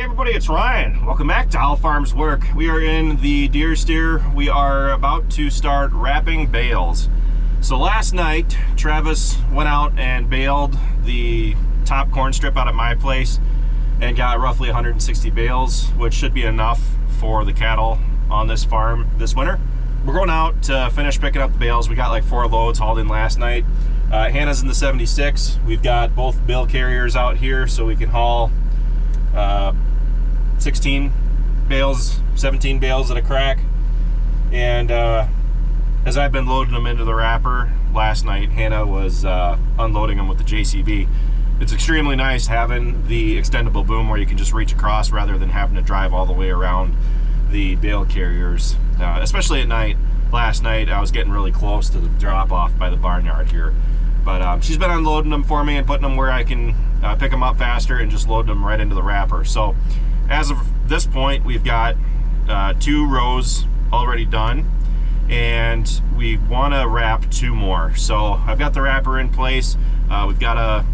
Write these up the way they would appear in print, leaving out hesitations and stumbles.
Everybody, it's Ryan. Welcome back to How Farms Work. We are in the Deere steer. We are about to start wrapping bales. So last night, Travis went out and baled the top corn strip out at my place and got roughly 160 bales, which should be enough for the cattle on this farm this winter. We're going out to finish picking up the bales. We got like 4 loads hauled in last night. Hannah's in the 76. We've got both bale carriers out here so we can haul 16 bales, 17 bales at a crack. And as I've been loading them into the wrapper last night, Hannah was unloading them with the JCB. It's extremely nice having the extendable boom where you can just reach across rather than having to drive all the way around the bale carriers, especially at night. Last night I was getting really close to the drop off by the barnyard here, but she's been unloading them for me and putting them where I can pick them up faster and just load them right into the wrapper. So as of this point, we've got 2 rows already done, and we want to wrap 2 more. So I've got the wrapper in place. We've got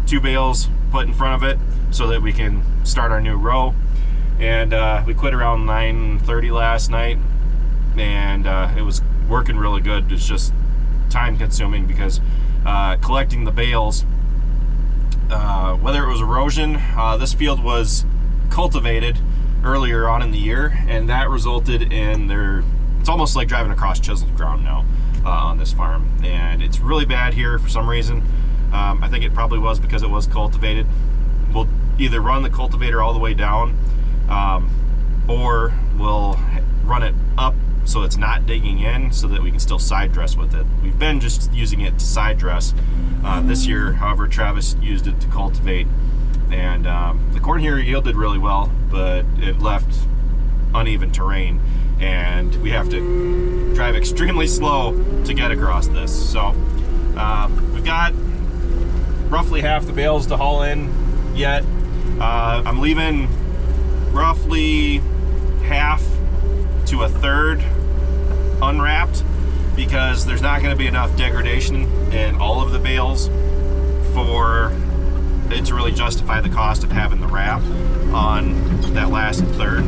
2 bales put in front of it so that we can start our new row. And we quit around 9:30 last night, and it was working really good. It's just time consuming because collecting the bales, whether it was erosion, this field was cultivated earlier on in the year, and that resulted in it's almost like driving across chiseled ground now on this farm, and it's really bad here for some reason. I think it probably was because it was cultivated. We'll either run the cultivator all the way down, or we'll run it up so it's not digging in so that we can still side dress with it. We've been just using it to side dress. This year, however, Travis used it to cultivate, and the corn here yielded really well, but it left uneven terrain, and we have to drive extremely slow to get across this. So we've got roughly half the bales to haul in yet. I'm leaving roughly half to a third unwrapped because there's not going to be enough degradation in all of the bales for it to really justify the cost of having the wrap on that last third.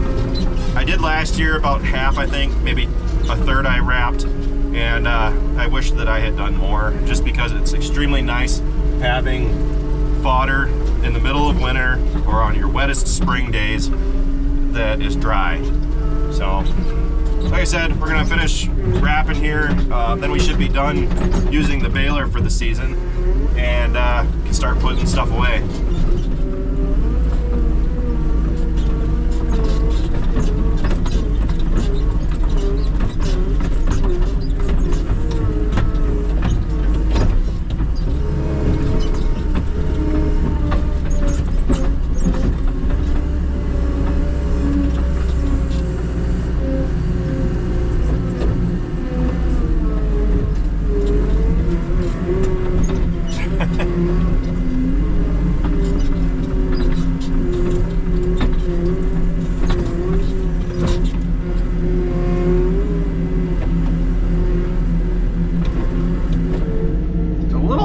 I did last year about half, I think, maybe a third I wrapped, and I wish that I had done more just because it's extremely nice having fodder in the middle of winter or on your wettest spring days that is dry. So like I said, we're gonna finish wrapping here, then we should be done using the baler for the season, and can start putting stuff away.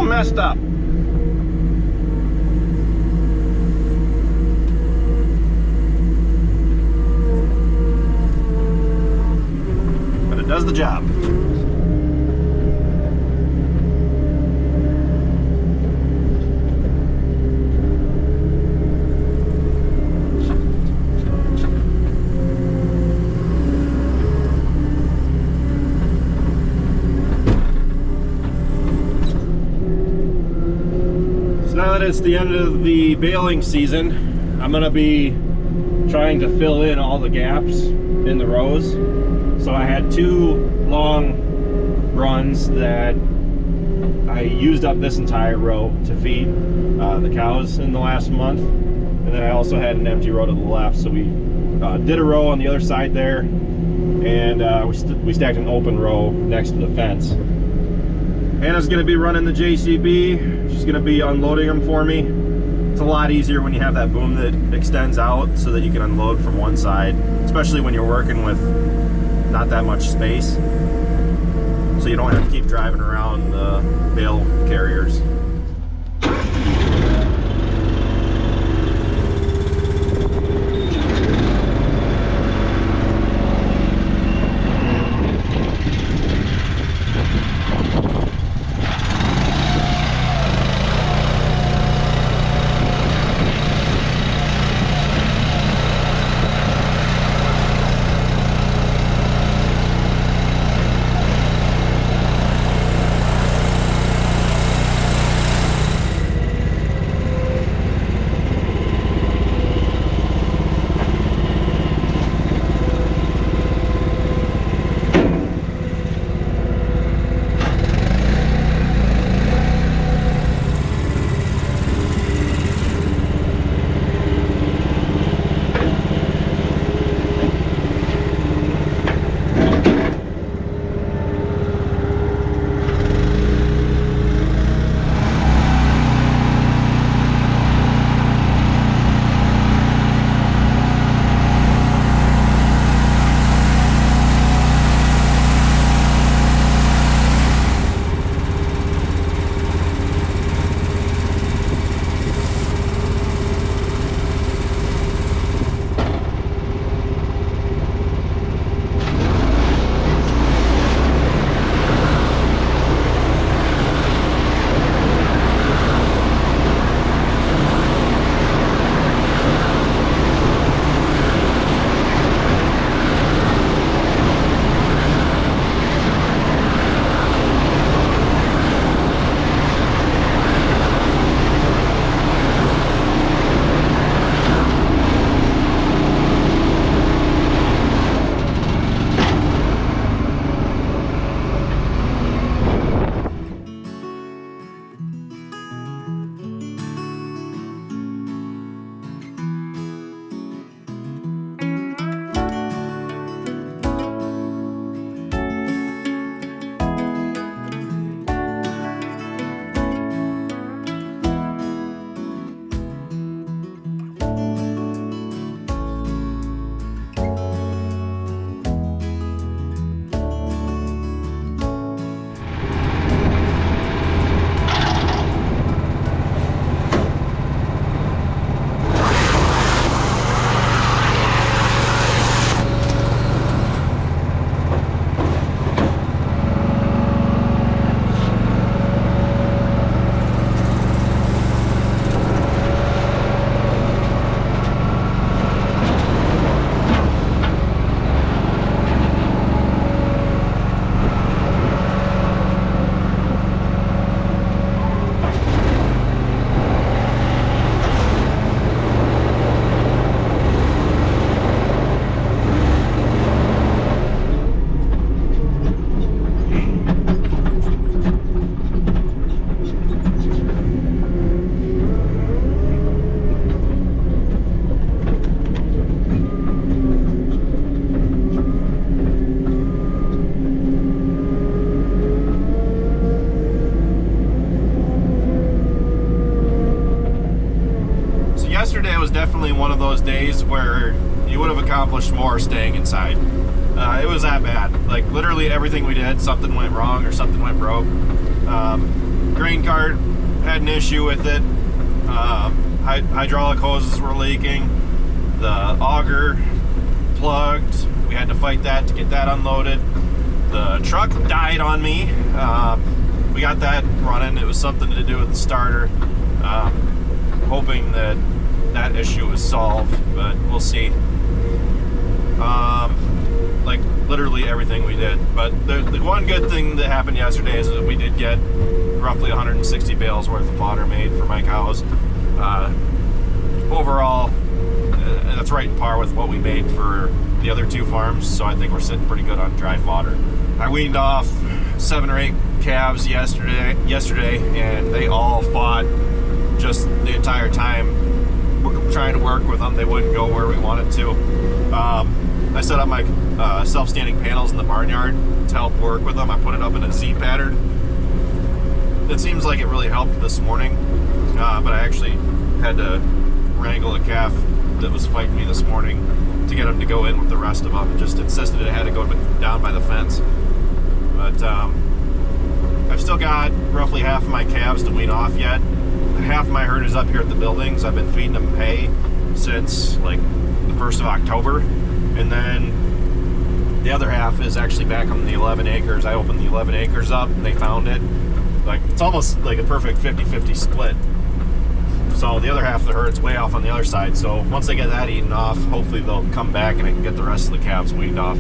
Messed up. But it does the job. Now that it's the end of the baling season, I'm going to be trying to fill in all the gaps in the rows. So I had 2 long runs that I used up this entire row to feed the cows in the last month, and then I also had an empty row to the left. So we did a row on the other side there, and we stacked an open row next to the fence. Hannah's going to be running the JCB. She's going to be unloading them for me. It's a lot easier when you have that boom that extends out so that you can unload from one side, especially when you're working with not that much space, so you don't have to keep driving around the bale carriers. those days where you would have accomplished more staying inside. It was that bad. Like literally everything we did, something went wrong or something went broke. Grain cart had an issue with it. Hydraulic hoses were leaking. The auger plugged. We had to fight that to get that unloaded. The truck died on me. We got that running. It was something to do with the starter. Hoping that that issue was solved, but we'll see. Like literally everything we did. But the one good thing that happened yesterday is that we did get roughly 160 bales worth of fodder made for my cows. Overall, that's right in par with what we made for the other 2 farms, so I think we're sitting pretty good on dry fodder. I weaned off 7 or 8 calves yesterday, and they all fought just the entire time. We're trying to work with them. They wouldn't go where we wanted to. I set up my self-standing panels in the barnyard to help work with them. I put it up in a Z pattern. It seems like it really helped this morning, but I actually had to wrangle a calf that was fighting me this morning to get him to go in with the rest of them. Just insisted it had to go down by the fence. But I've still got roughly half of my calves to wean off yet. Half of my herd is up here at the buildings. I've been feeding them hay since like the 1st of October. And then the other half is actually back on the 11 acres. I opened the 11 acres up and they found it. Like it's almost like a perfect 50-50 split. So the other half of the herd's way off on the other side. So once they get that eaten off, hopefully they'll come back and I can get the rest of the calves weaned off.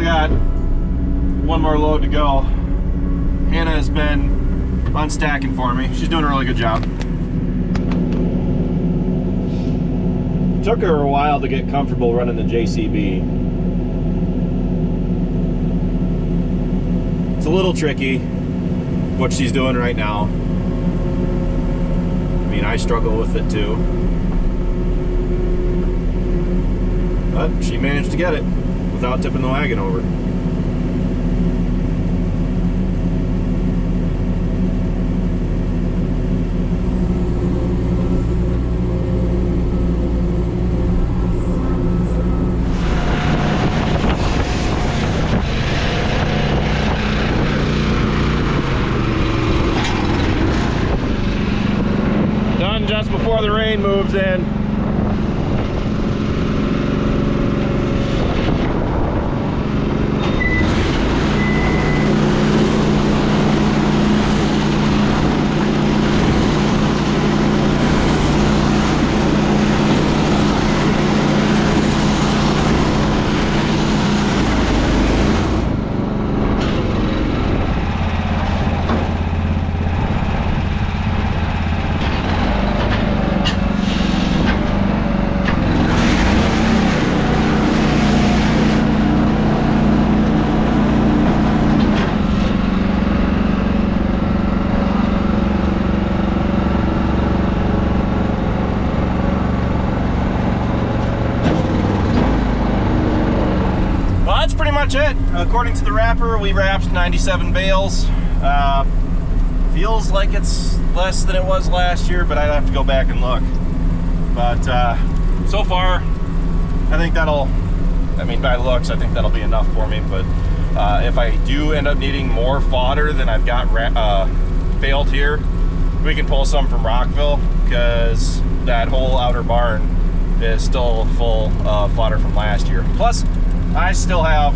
got one more load to go. Hannah has been unstacking for me. She's doing a really good job. Took her a while to get comfortable running the JCB. It's a little tricky what she's doing right now. I mean, I struggle with it too. But she managed to get it without tipping the wagon over. Done just before the rain moves in. much it. According to the wrapper, we wrapped 97 bales. Feels like it's less than it was last year, but I'd have to go back and look. But so far, I think that'll, I mean, by looks, I think that'll be enough for me. But if I do end up needing more fodder than I've got baled here, we can pull some from Rockville, because that whole outer barn is still full of fodder from last year. Plus, I still have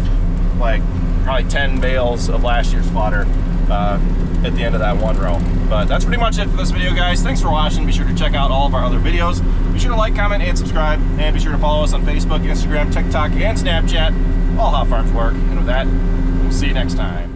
like probably 10 bales of last year's fodder at the end of that one row. But that's pretty much it for this video, guys. Thanks for watching. Be sure to check out all of our other videos. Be sure to like, comment, and subscribe. And be sure to follow us on Facebook, Instagram, TikTok, and Snapchat. All how farms work. And with that, we'll see you next time.